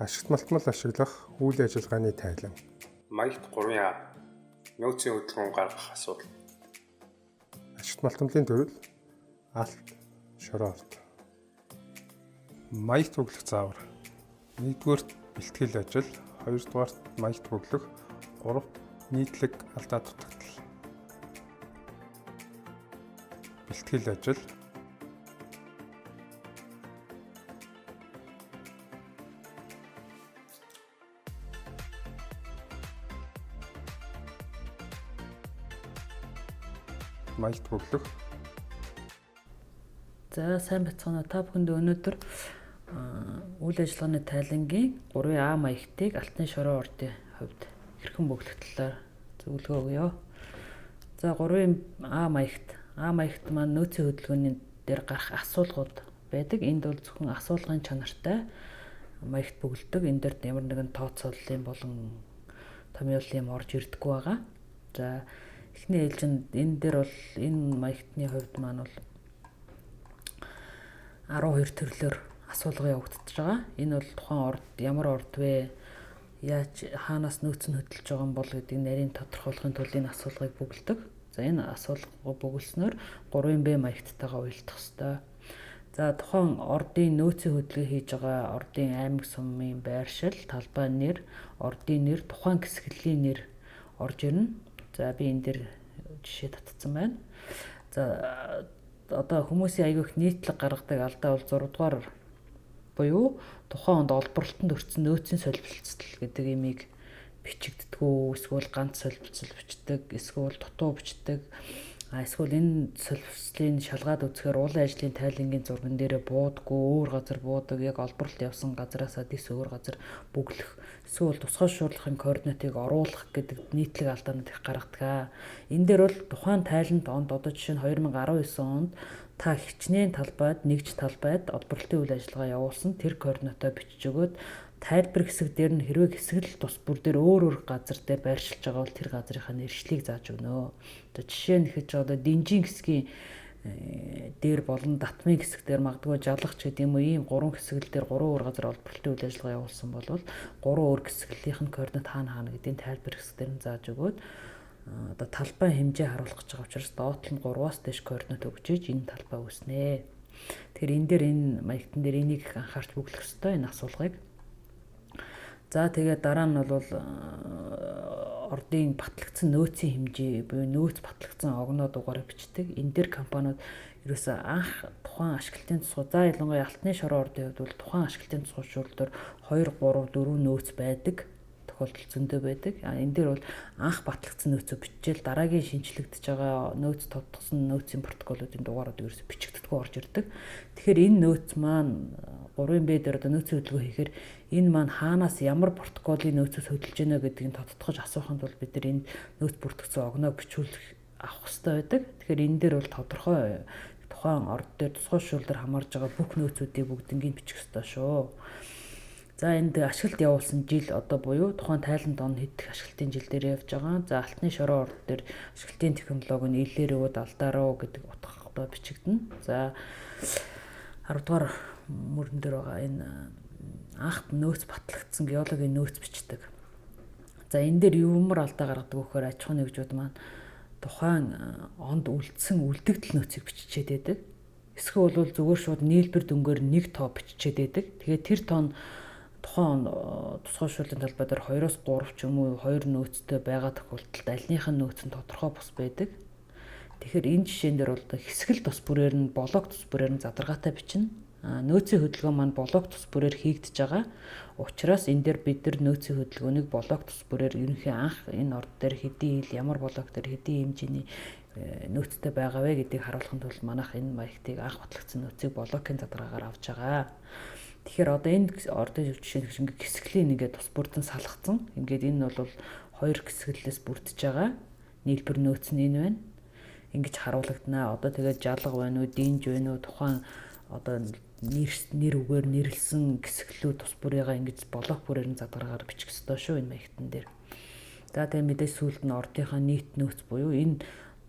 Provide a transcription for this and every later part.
Ашигт малтмал ашиглах үйл ажиллагааны тайлан. Маягт 3А нөөцийн хөдөлгөөн гаргах асуудал. Ашигт малтмалын төрөл алт, шороорт. Маягт бүглэх заавар. 1-р бэлтгэл ажил, 2-р маягт бүглэх, 3-р нийтлэг алдаа дутагдал. Бэлтгэл ажил. Маягт бүглэх. За сайн бацгаана та бүхэнд өнөөдөр үйл ажиллагааны тайлангийн 3А маягтыг алтны шороо ордын хувьд хэрхэн бүглэх талаар зөвлөгөө өгье. За 3А маягт маань нөөцийн хөдөлгөөний дээр гарах асуулгууд байдаг. Энд бол зөвхөн асуулгын чанартай маягт бүгэлдэг. Энэ дээр ямар нэгэн тооцооллын болон томьёолын юм орж ирдэггүй байгаа. За эхний ээлжинд энэ дээр бол энэ маягтны хувьд маань бол 12 төрлөөр асуулга явагдаж байгаа. Энэ бол тухайн орд ямар орд вэ? Яаж хаанаас нөөц нь хөдөлж байгаа юм бол гэдгийг нарийн тодорхойлохын тулд энэ асуулгыг бүгэлдэг. За энэ асуулга бүгэлснээр 3B маягттайгаа уялдах ёстой. За тухайн ордын нөөцийн хөдөлгөөн хийж байгаа ордын аймаг сумын байршил, талбай нэр, ордын нэр, тухайн хэсэглийн нэр орж ирнэ. За би энэ дээр жишээ татсан байна. За одоо хүмүүсийн аягүй их нийтлэг гаргадаг алдаа бол 6-дугаар буюу тухайн онд олборлолтод өртсөн нөөцийн солилцол гэдэг имийг бичигддэггүй, эсвэл ганц солилцол бичдэг, эсвэл дутуу бичдэг. Эсвэл энэ солилцлын шалгаад үзэхээр уулын ажлын тайлангийн зурган дээрээ буудаггүй, өөр газар буудаг, яг олборлолт явсан газараасаа дэс өөр газар бүглэх, эсвэл тусгай шуурлахын координатыг оруулах гэдэг нийтлэг алдаанууд их гаргадаг. Энэ дээр бол тухайн тайланд онд одоо жишээ нь 2019 онд та хичнээн талбайд, нэгж талбайд олборлолтын үйл ажиллагаа явуулсан тэр координатаа бичиж өгөөд тайлбар хэсэг дээр нь хэрвээ хэсэгэл тус бүр дээр өөр газар дээр байршилж байгаа бол тэр газрынхаа нэршлиг зааж өгнө. Одоо жишээ нь хэлж байгаа динжин хэсгийн дээр болон датмын хэсэг дээр магадгүй жалгач гэдэг юм уу ийм 3 хэсэгэл дээр 3 өөр газар олборлолтын үйл ажиллагаа явуулсан бол 3 өөр хэсэглийнх нь координат хаана гэдгийг тайлбар хэсэг дээр нь зааж өгөөд одоо талбай хэмжээ харуулах гэж байгаа учраас доод нь 3-аас дээш координат өгч ийж энэ талбай үүснэ. Тэгэхээр энэ дээр энэ маягтан дээр энийг анхаарч бүглэх ёстой энэ асуулгыг. За тэгээд дараа нь бол ордын батлагдсан нөөцийн хэмжээ буюу нөөц батлагдсан огноод угаараа бичдэг. Энэ дээр компаниуд ерөөсөө анх тухайн ашиглалтын тусгай за ялангуяа алтны шороо ордын хувьд бол тухайн ашиглалтын тусгай шуурлаар 2, 3, 4 нөөц байдаг. Тохиолдол зөндөө байдаг. Энэ дээр бол анх батлагдсан нөөцөө биччихэл дараагийн шинжлэгдэж байгаа нөөц тодтогсон нөөцийн протоколуудын дугаарууд ерөөсө бичигддэггүй орж ирдэг. Тэгэхээр энэ нөөц маань 3B дээр одоо нөөцийн хөдөлгөөн хийхээр энэ маань хаанаас ямар протоколын нөөцөөс хөдөлж байна гэдгийг тодтогч асуухын тулд бид нар энэ нөөц бүртгэгдсэн огноог бичүүлэх авах хэрэгтэй байдаг. Тэгэхээр энэ дээр бол тодорхой тухайн орд дээр тусгай шуурлаар хамаарж байгаа бүх нөөцүүдийг бүгднийг бичих ёстой шүү. За энд ашиглалт явуулсан жил одоо буюу тухайн тайланд он хэдэх ашиглалтын жил дээр явж байгаа. За алтны шороо орд дээр ашиглалтын технологи нь илээрөөд алдааруу гэдэг утгатай бичигдэнэ. За 10-р мөрөн дээр байгаа энэ анх нөөц батлагдсан геологийн нөөц бичдэг. За энэ дээр юмар алдаа гаргадаг вөхөр аж ахуйн нэгжүүд маань тухайн онд үлдсэн үлдэгдэл нөөцийг биччихэд байдаг. Эсвэл бол зүгээр шууд нийлбэр дүнгээр нэг тоо биччихэд байдаг. Тэгээд тэр тоо нь тухайн тусгай шуурлын талбай дээр 2-оос 3 ч юм уу 2 нөөцтэй байгаа тохиолдолд альнийх нь нөөц нь тодорхой бус байдаг. Тэгэхээр энэ жишээн дээр бол хэсгэл тус бүрээр нь блок тус бүрээр нь задаргаатай бичнэ. Нөөцийн хөдөлгөөн маань блок тус бүрээр хийгдэж байгаа. Учираас энэ дээр бид нар нөөцийн хөдөлгөөнийг блок тус бүрээр ерөнхий анх энэ орд дээр хэдийн ил ямар блок дээр хэдийн хэмжээний нөөцтэй байгаа вэ гэдгийг харуулахын тулд манайх энэ маягтыг анх батлагдсан нөөцийг блокийн задаргаагаар авч байгаа. Тэгэхээр одоо энэ ордын жишээ нэг хэсэглийн нэгээ тус бүрдэн салгацсан. Ингээд энэ бол 2 хэсэглэлээс бүрдэж байгаа. Нийлбэр нөөц нь энэ байна. Ингэж харуулгадана. Одоо тэгээд жалга байна уу, динж байна уу, тухайн одоо нэр үгээр нэрлсэн хэсэглүүд тус бүрийгээ ингэж блок бүрээр нь задаргаагаар бичих ёстой шүү энэ маягтан дээр. За тэгээд мэдээж сүүлд нь ордынхаа нийт нөөц буюу энэ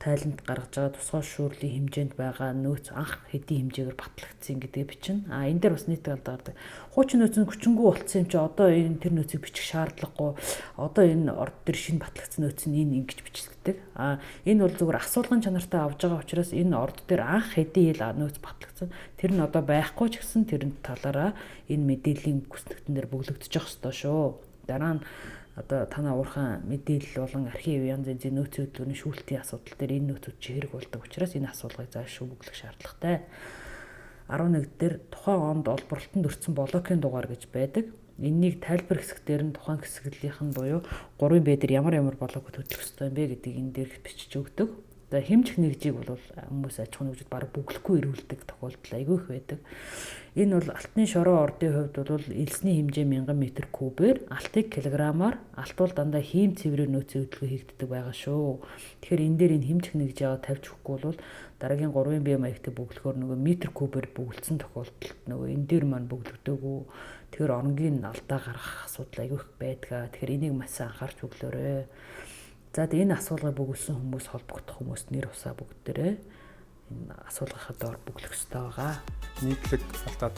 тайланд гаргаж байгаа тусгай шүүрлийн хэмжээнд байгаа нөөц анх хэдийн хэмжээгээр батлагдсан гэдгийг бичнэ. Энэ дээр бас нийт алдардаг. Хуучин нөөц нь хүчингүй болсон юм чи одоо энэ тэр нөөцийг бичих шаардлагагүй. Одоо энэ орд дээр шинэ батлагдсан нөөц нь энэ ингэж бичлэгдэг. Энэ бол зүгээр асуулгын чанартай авж байгаа учраас энэ орд дээр анх хэдийн хил нөөц батлагдсан. Тэр нь одоо байхгүй ч гэсэн тэрэн талаараа энэ мэдээллийн гүснэгтэн дээр бүглэгдэж явах ёстой шүү. Дараа нь одоо танаа уурхайн мэдээлэл болон архив янз янзын нөөцийн хөтөлбөрийн шүүлтийн асуудал дээр энэ нөөцүүд чи хэрэг болдог учраас энэ асуулгыг заашгүй бүглэх шаардлагатай. 11 дээр тухайн онд олборлолтод өртсөн блокийн дугаар гэж байдаг. Энэнийг тайлбар хэсгээр нь тухайн хэсэглэлийнх нь буюу 3B дээр ямар блокод хөтлөх ёстой юм бэ гэдгийг энэ дээр бичиж өгдөг. За хэмжих нэгжийг бол хүмүүс аж ахуйн нэгжид бараг бүглэхгүй ирүүлдэг тохиолдол айгүй их байдаг. Энэ бол алтны шороо ордын хувьд бол элсний хэмжээ 1000 м3-ээр, алтыг килограммаар, алт бол дандаа хийм цэврээр нөөцийн хөдөлгөөн хийгддэг байгаа шүү. Тэгэхээр энэ дээр энэ хэмжих нэгжээ тавьж өгөхгүй бол дараагийн 3B маягтай бүглэхээр нөгөө метр кубээр бүгэлдсэн тохиолдолд нөгөө энэ дээр маань бүглэгдээгүй. Тэгэхээр оронгийн алдаа гарах асуудал айгүй их байдаг. Тэгэхээр энийг маш сайн анхаарч өглөөрэй. За энэ асуулгыг бүгэлсэн хүмүүс холбогдох хүмүүст нэр усаа бүгдээрээ энэ асуулгынхаа доор бүглэх ёстой байгаа. Нийтлэг алдаа